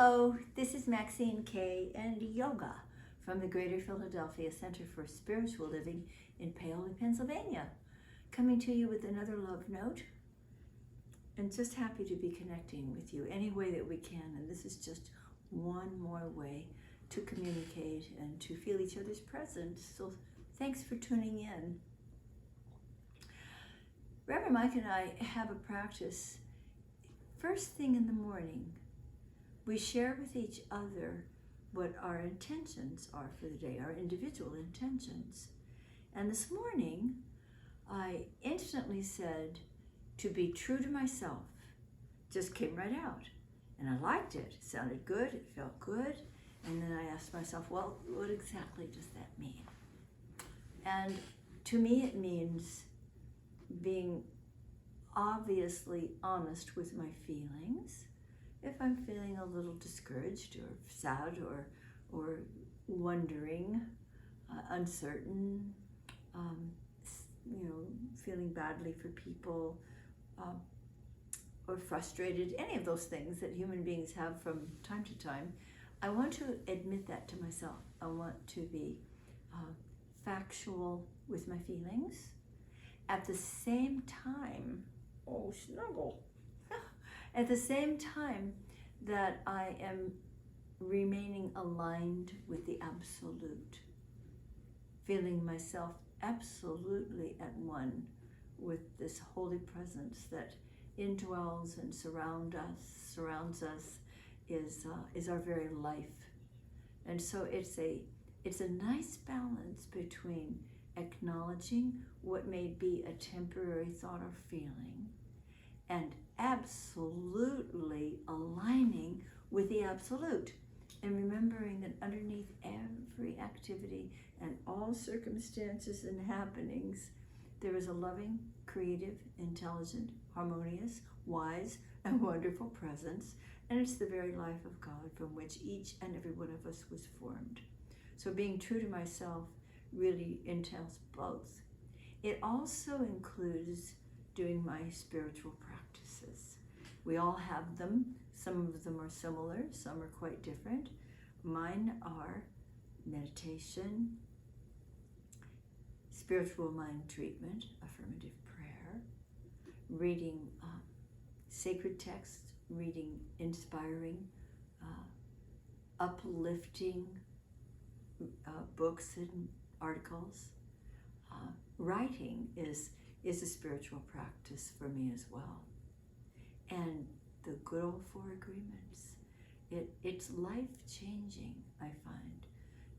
Hello, this is Maxine, Kaye, and yoga from the Greater Philadelphia Center for Spiritual Living in Paoli, Pennsylvania. Coming to you with another love note, and just happy to be connecting with you any way that we can. And this is just one more way to communicate and to feel each other's presence. So thanks for tuning in. Reverend Mike and I have a practice first thing in the morning. We share with each other what our intentions are for the day, our individual intentions. And this morning, I instantly said to be true to myself. Just came right out. And I liked it. It sounded good. It felt good. And then I asked myself, well, what exactly does that mean? And to me, it means being obviously honest with my feelings. If I'm feeling a little discouraged or sad or wondering, uncertain, feeling badly for people, or frustrated, any of those things that human beings have from time to time, I want to admit that to myself. I want to be factual with my feelings. At the same time, oh, snuggle. At the same time that I am remaining aligned with the absolute, feeling myself absolutely at one with this holy presence that indwells and surrounds us, is our very life. And so it's a nice balance between acknowledging what may be a temporary thought or feeling and absolutely aligning with the absolute, and remembering that underneath every activity and all circumstances and happenings, there is a loving, creative, intelligent, harmonious, wise, and wonderful presence, and it's the very life of God from which each and every one of us was formed. So being true to myself really entails both. It also includes doing my spiritual practices. We all have them. Some of them are similar, some are quite different. Mine are meditation, spiritual mind treatment, affirmative prayer, reading sacred texts, reading inspiring, uplifting books and articles. Writing is a spiritual practice for me as well. And the good old four agreements, it's life-changing, I find,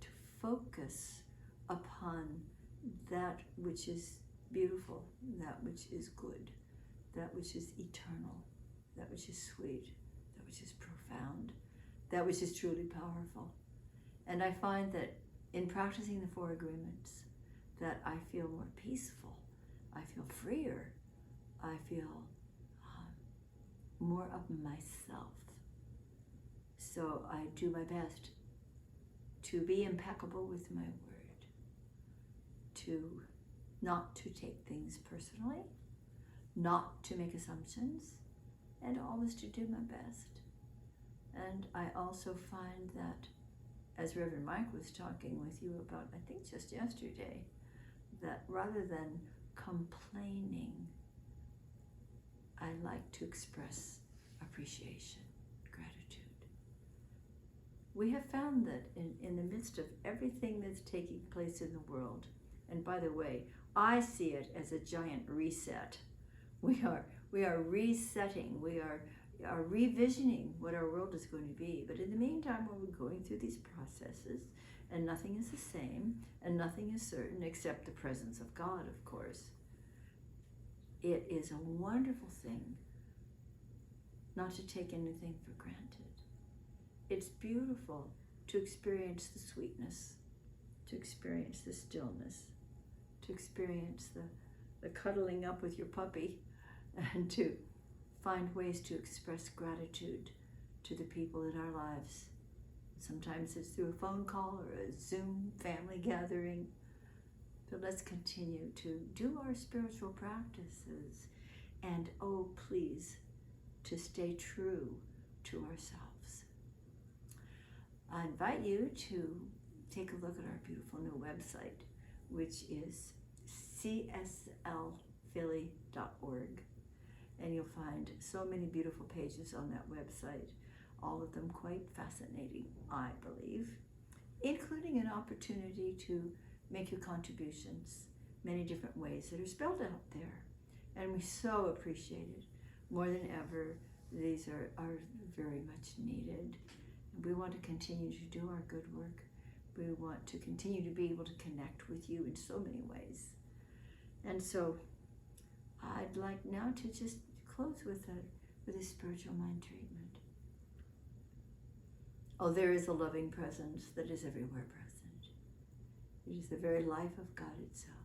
to focus upon that which is beautiful, that which is good, that which is eternal, that which is sweet, that which is profound, that which is truly powerful. And I find that in practicing the four agreements, that I feel more peaceful, I feel freer, I feel more of myself. So I do my best to be impeccable with my word, to not to take things personally, not to make assumptions, and always to do my best. And I also find that, as Reverend Mike was talking with you about, I think just yesterday, that rather than complaining, I like to express appreciation, gratitude. We have found that in the midst of everything that's taking place in the world, and by the way, I see it as a giant reset. We are resetting, we are revisioning what our world is going to be. But in the meantime, when we're going through these processes, and nothing is the same, and nothing is certain except the presence of God, of course, it is a wonderful thing not to take anything for granted. It's beautiful to experience the sweetness, to experience the stillness, to experience the cuddling up with your puppy, and to find ways to express gratitude to the people in our lives. Sometimes it's through a phone call or a Zoom family gathering. So let's continue to do our spiritual practices, and oh, please, to stay true to ourselves. I invite you to take a look at our beautiful new website, which is cslphilly.org. And you'll find so many beautiful pages on that website, all of them quite fascinating, I believe, including an opportunity to make your contributions, many different ways that are spelled out there. And we so appreciate it. More than ever, these are very much needed. We want to continue to do our good work. We want to continue to be able to connect with you in so many ways. And so I'd like now to just close with a spiritual mind treatment. Oh, there is a loving presence that is everywhere present. It is the very life of God itself.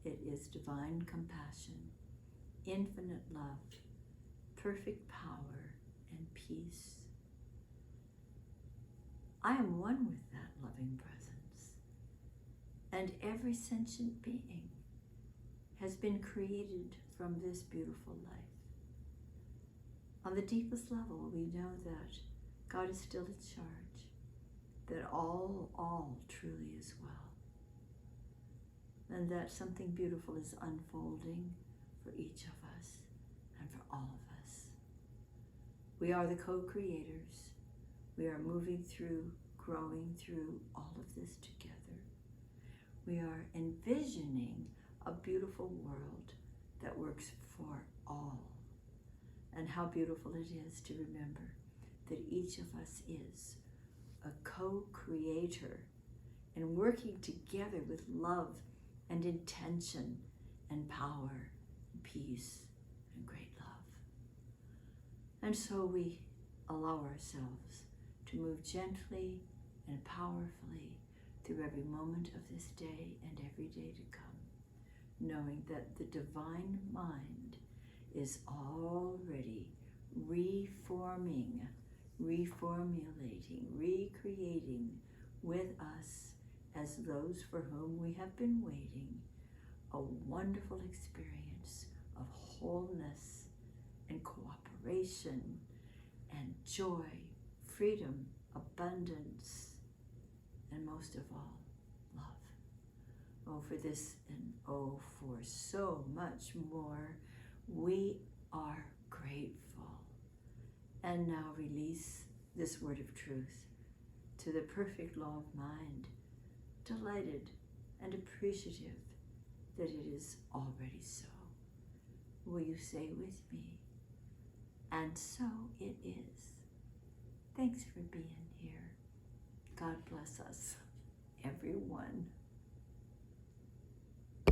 It is divine compassion, infinite love, perfect power, and peace. I am one with that loving presence. And every sentient being has been created from this beautiful life. On the deepest level, we know that God is still in charge, that all truly is well, and that something beautiful is unfolding for each of us and for all of us. We are the co-creators. We are moving through, growing through all of this together. We are envisioning a beautiful world that works for all. And how beautiful it is to remember that each of us is a co-creator and working together with love and intention and power and peace and great love. And so we allow ourselves to move gently and powerfully through every moment of this day and every day to come, knowing that the divine mind is already reforming, reformulating, recreating with us as those for whom we have been waiting, a wonderful experience of wholeness and cooperation and joy, freedom, abundance, and most of all, love. Oh, for this and oh, for so much more, we are grateful. And now release this word of truth to the perfect law of mind, delighted and appreciative that it is already so. Will you say with me, and so it is. Thanks for being here. God bless us, everyone.